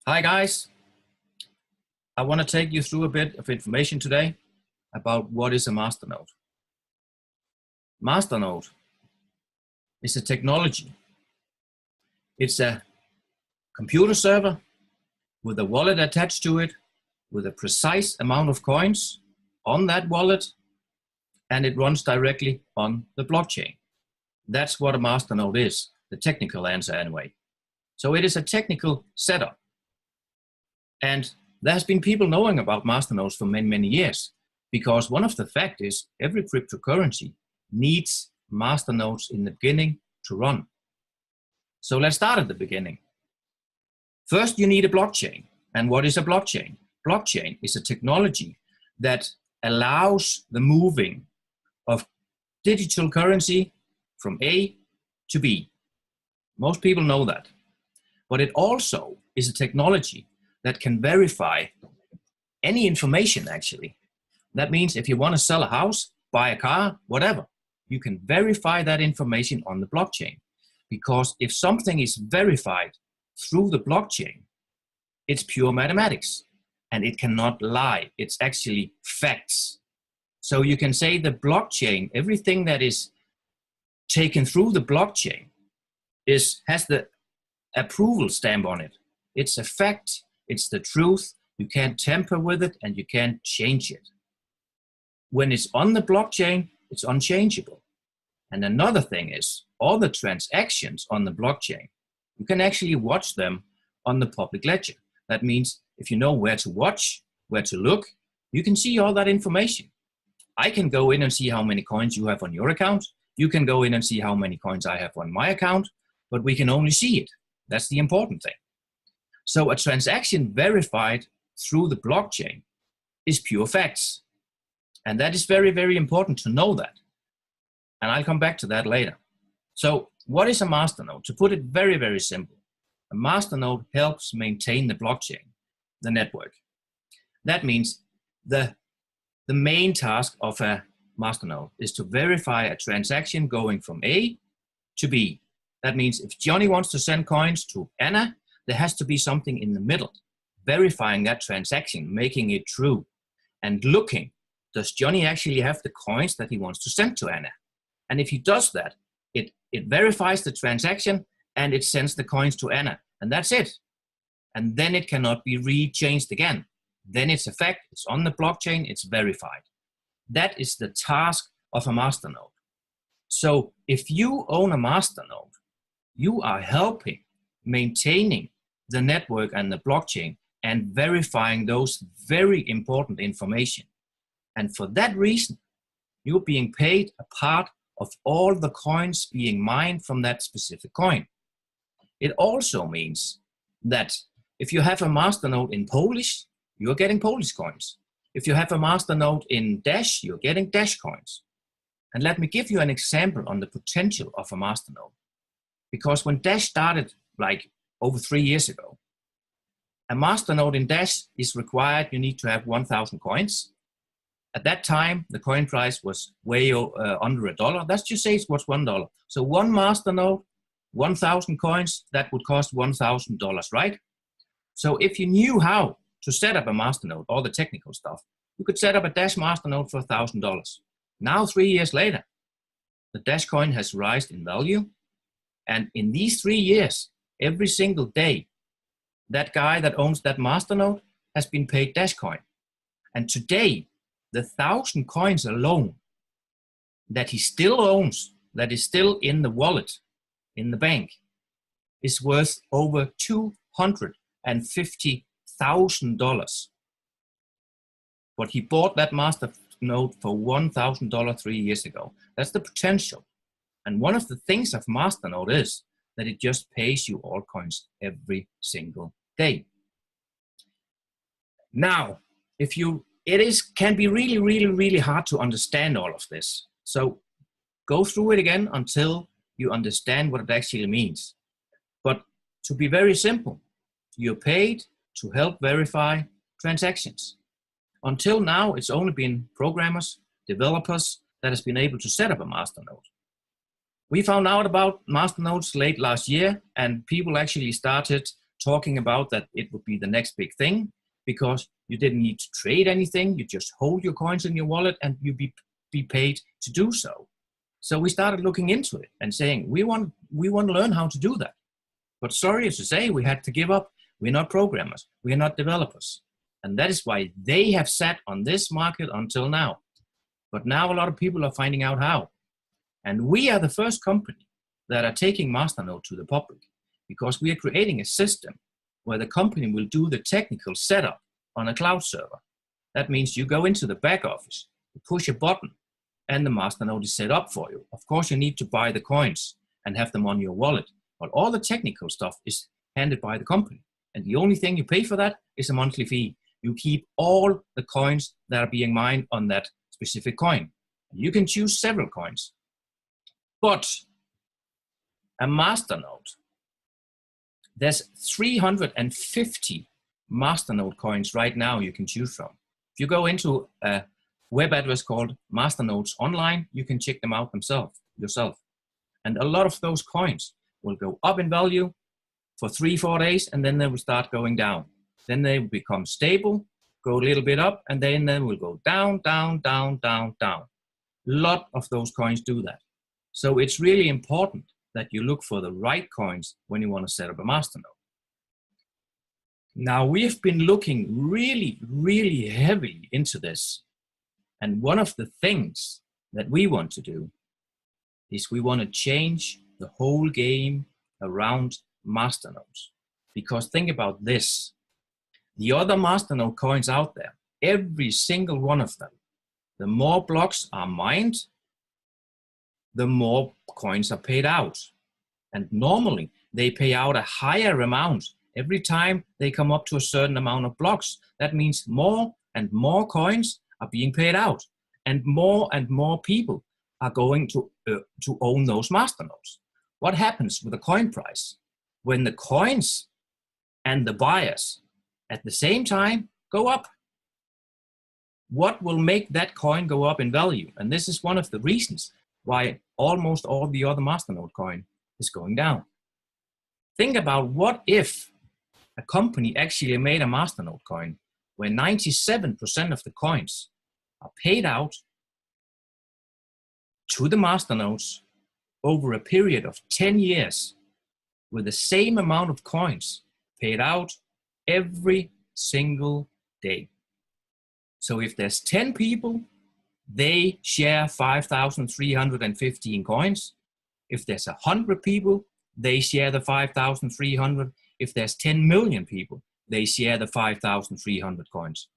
Hi guys, I want to take you through a bit of information today about what is a Masternode. Masternode is a technology. It's a computer server with a wallet attached to it with a precise amount of coins on that wallet, and it runs directly on the blockchain. That's what a Masternode is, the technical answer anyway. So it is a technical setup. And there's been people knowing about masternodes for many, many years, because one of the facts is every cryptocurrency needs masternodes in the beginning to run. So let's start at the beginning. First, you need a blockchain. And what is a blockchain? Blockchain is a technology that allows the moving of digital currency from A to B. Most people know that. But it also is a technology that can verify any information, actually. That means if you want to sell a house, buy a car, whatever, you can verify that information on the blockchain. Because if something is verified through the blockchain, it's pure mathematics and it cannot lie. It's actually facts. So you can say the blockchain, everything that is taken through the blockchain has the approval stamp on it. It's a fact. It's the truth. You can't tamper with it and you can't change it. When it's on the blockchain, it's unchangeable. And another thing is all the transactions on the blockchain, you can actually watch them on the public ledger. That means if you know where to watch, where to look, you can see all that information. I can go in and see how many coins you have on your account. You can go in and see how many coins I have on my account, but we can only see it. That's the important thing. So a transaction verified through the blockchain is pure facts. And that is very, very important to know that. And I'll come back to that later. So what is a masternode? To put it very, very simple, a masternode helps maintain the blockchain, the network. That means the main task of a masternode is to verify a transaction going from A to B. That means if Johnny wants to send coins to Anna, there has to be something in the middle, verifying that transaction, making it true, and looking, does Johnny actually have the coins that he wants to send to Anna? And if he does that, it verifies the transaction and it sends the coins to Anna, and that's it. And then it cannot be re-changed again. Then it's a fact, it's on the blockchain, it's verified. That is the task of a masternode. So if you own a masternode, you are helping maintaining the network and the blockchain and verifying those very important information. And for that reason, you're being paid a part of all the coins being mined from that specific coin. It also means that if you have a masternode in Polish, you're getting Polish coins. If you have a masternode in Dash, you're getting Dash coins. And let me give you an example on the potential of a masternode. Because when Dash started like over 3 years ago, a masternode in Dash is required. You need to have 1,000 coins. At that time, the coin price was way under $1. Let's just say it was $1. So one masternode, 1,000 coins, that would cost $1,000, right? So if you knew how to set up a masternode, all the technical stuff, you could set up a Dash masternode for $1,000. Now, 3 years later, the Dash coin has risen in value. And in these 3 years, every single day, that guy that owns that masternode has been paid Dash coin. And today, the 1,000 coins alone that he still owns, that is still in the wallet, in the bank, is worth over $250,000. But he bought that masternode for $1,000 3 years ago. That's the potential. And one of the things of masternode is that it just pays you all coins every single day. Now, can be really, really, really hard to understand all of this. So go through it again until you understand what it actually means. But to be very simple, you're paid to help verify transactions. Until now, it's only been programmers, developers that has been able to set up a masternode. We found out about masternodes late last year, and people actually started talking about that it would be the next big thing, because you didn't need to trade anything. You just hold your coins in your wallet and you be paid to do so. So we started looking into it and saying, we want to learn how to do that. But sorry to say, we had to give up. We're not programmers. We are not developers. And that is why they have sat on this market until now. But now a lot of people are finding out how. And we are the first company that are taking Masternode to the public, because we are creating a system where the company will do the technical setup on a cloud server. That means you go into the back office, you push a button, and the Masternode is set up for you. Of course, you need to buy the coins and have them on your wallet, but all the technical stuff is handed by the company. And the only thing you pay for that is a monthly fee. You keep all the coins that are being mined on that specific coin. You can choose several coins. But a Masternode, there's 350 Masternode coins right now you can choose from. If you go into a web address called Masternodes Online, you can check them out yourself. And a lot of those coins will go up in value for 3-4 days, and then they will start going down. Then they will become stable, go a little bit up, and then they will go down, down, down, down, down. A lot of those coins do that. So it's really important that you look for the right coins when you want to set up a Masternode. Now, we have been looking really, really heavily into this. And one of the things that we want to do is we want to change the whole game around Masternodes. Because think about this. The other Masternode coins out there, every single one of them, the more blocks are mined, the more coins are paid out. And normally they pay out a higher amount every time they come up to a certain amount of blocks. That means more and more coins are being paid out, and more people are going to own those Masternodes. What happens with the coin price? When the coins and the buyers at the same time go up, what will make that coin go up in value? And this is one of the reasons why almost all the other Masternode coin is going down. Think about what if a company actually made a Masternode coin where 97% of the coins are paid out to the Masternodes over a period of 10 years with the same amount of coins paid out every single day. So if there's 10 people, they share 5,315 coins. If there's 100 people, they share the 5,300. If there's 10 million people, they share the 5,300 coins.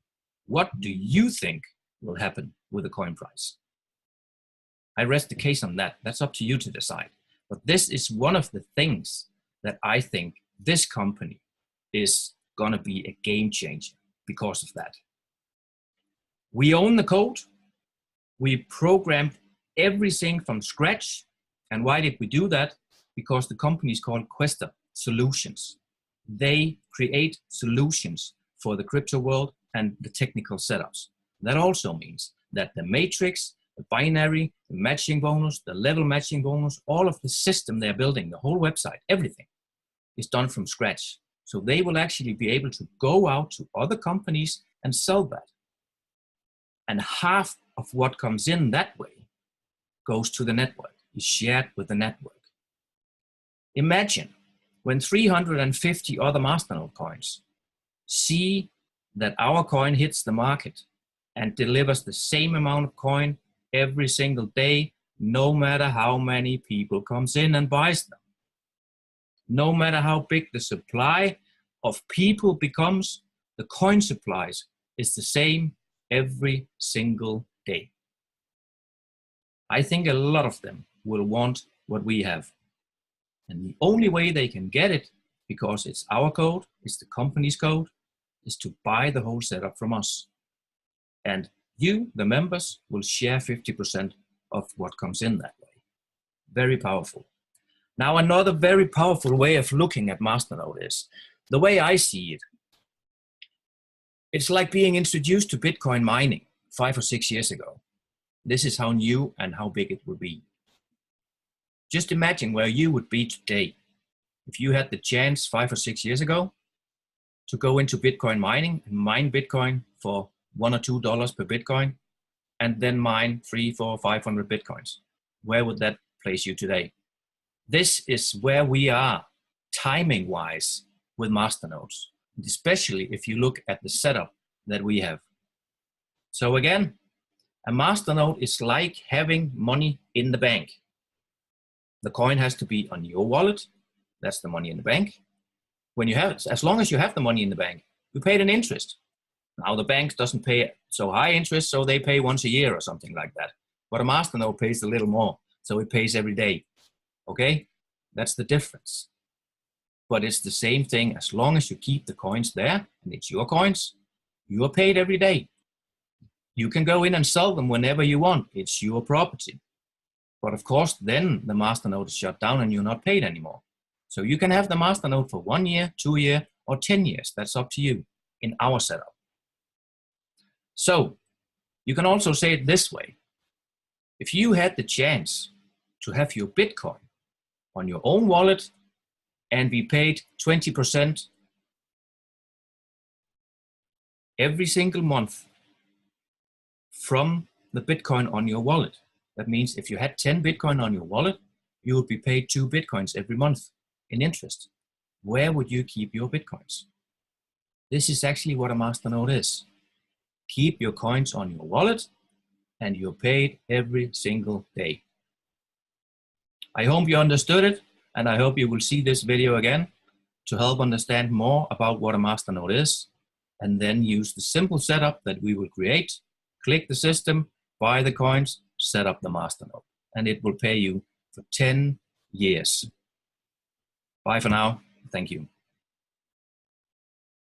What do you think will happen with the coin price? I rest the case on that. That's up to you to decide. But this is one of the things that I think this company is going to be a game changer because of that. We own the code. We programmed everything from scratch. And why did we do that? Because the company is called Questa Solutions. They create solutions for the crypto world and the technical setups. That also means that the matrix, the binary, the matching bonus, the level matching bonus, all of the system they're building, the whole website, everything is done from scratch. So they will actually be able to go out to other companies and sell that. And half of what comes in that way goes to the network, is shared with the network. Imagine when 350 other Masternode coins see that our coin hits the market and delivers the same amount of coin every single day, no matter how many people comes in and buys them. No matter how big the supply of people becomes, the coin supplies is the same every single day. I think a lot of them will want what we have. And the only way they can get it, because it's our code, it's the company's code, is to buy the whole setup from us. And you, the members, will share 50% of what comes in that way. Very powerful. Now, another very powerful way of looking at Masternode is, the way I see it, it's like being introduced to Bitcoin mining 5 or 6 years ago. This is how new and how big it will be. Just imagine where you would be today if you had the chance 5 or 6 years ago to go into Bitcoin mining and mine Bitcoin for $1 or $2 per Bitcoin, and then mine 300, 400, 500 Bitcoins. Where would that place you today? This is where we are timing-wise with Masternodes, especially if you look at the setup that we have. So again, a Masternode is like having money in the bank. The coin has to be on your wallet. That's the money in the bank. When you have it, as long as you have the money in the bank, you paid an interest. Now the bank doesn't pay so high interest, so they pay once a year or something like that. But a Masternode pays a little more, so it pays every day. Okay, that's the difference. But it's the same thing. As long as you keep the coins there, and it's your coins, you are paid every day. You can go in and sell them whenever you want. It's your property. But of course, then the Masternode is shut down and you're not paid anymore. So you can have the Masternode for 1 year, 2 years, or 10 years. That's up to you in our setup. So you can also say it this way. If you had the chance to have your Bitcoin on your own wallet and be paid 20% every single month from the Bitcoin on your wallet. That means if you had 10 Bitcoin on your wallet, you would be paid 2 Bitcoins every month in interest. Where would you keep your Bitcoins? This is actually what a Masternode is. Keep your coins on your wallet and you're paid every single day. I hope you understood it, and I hope you will see this video again to help understand more about what a Masternode is, and then use the simple setup that we will create. Click the system, buy the coins, set up the Masternode, and it will pay you for 10 years. Bye for now. Thank you.